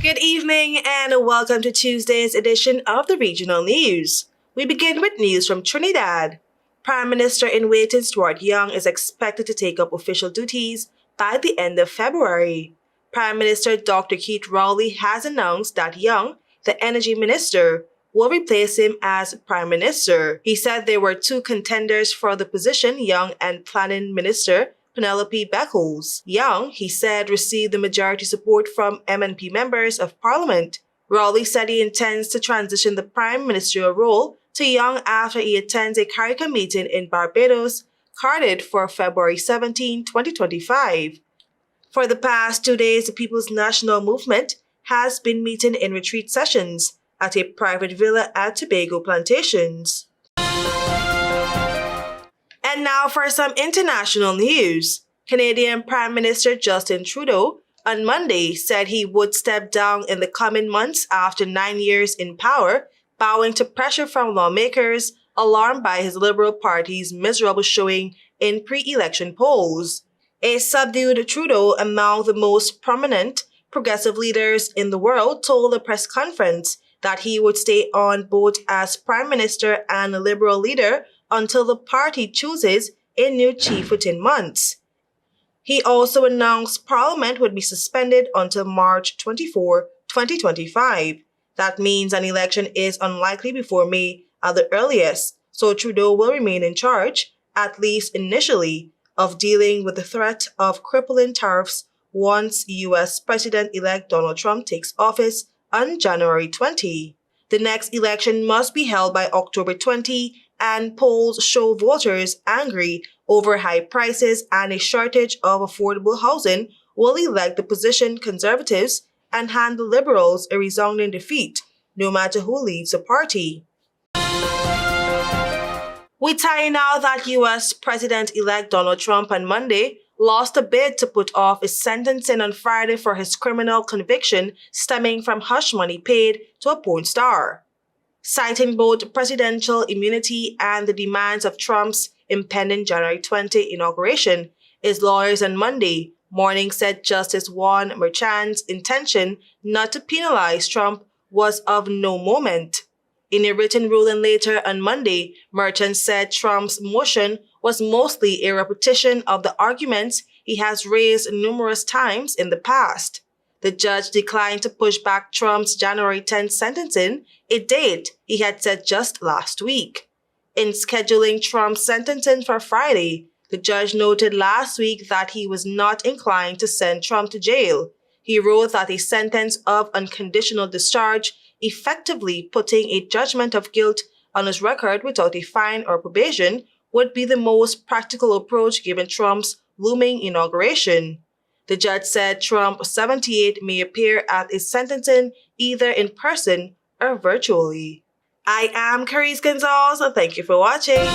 Good evening and welcome to Tuesday's edition of the Regional News. We begin with news from Trinidad. Prime Minister-in-waiting Stuart Young is expected to take up official duties by the end of February. Prime Minister Dr. Keith Rowley has announced that Young, the Energy Minister, will replace him as Prime Minister. He said there were two contenders for the position, Young and Planning Minister Penelope Beckles. Young, he said, received the majority support from MNP members of Parliament. Rowley said he intends to transition the Prime Ministerial role to Young after he attends a CARESE meeting in Barbados, carded for February 17, 2025. For the past 2 days, the People's National Movement has been meeting in retreat sessions at a private villa at Tobago Plantations. And now for some international news. Canadian Prime Minister Justin Trudeau on Monday said he would step down in the coming months after 9 years in power, bowing to pressure from lawmakers alarmed by his Liberal Party's miserable showing in pre-election polls. A subdued Trudeau, among the most prominent progressive leaders in the world, told a press conference that he would stay on board as Prime Minister and Liberal leader until the party chooses a new chief within months. He also announced Parliament would be suspended until March 24, 2025. That means an election is unlikely before May at the earliest, so Trudeau will remain in charge, at least initially, of dealing with the threat of crippling tariffs once U.S. President-elect Donald Trump takes office on January 20. The next election must be held by October 20, and polls show voters angry over high prices and a shortage of affordable housing will elect the position Conservatives and hand the Liberals a resounding defeat, no matter who leads the party. We tell you now that U.S. President-elect Donald Trump on Monday lost a bid to put off his sentencing on Friday for his criminal conviction stemming from hush money paid to a porn star. Citing both presidential immunity and the demands of Trump's impending January 20 inauguration, his lawyers on Monday morning said Justice Juan Merchan's intention not to penalize Trump was of no moment. In a written ruling later on Monday, Merchan said Trump's motion was mostly a repetition of the arguments he has raised numerous times in the past. The judge declined to push back Trump's January 10 sentencing, a date he had set just last week. In scheduling Trump's sentencing for Friday, the judge noted last week that he was not inclined to send Trump to jail. He wrote that a sentence of unconditional discharge, effectively putting a judgment of guilt on his record without a fine or probation, would be the most practical approach given Trump's looming inauguration. The judge said Trump, 78, may appear at his sentencing either in person or virtually. I am KERESE Gonzalez, and thank you for watching.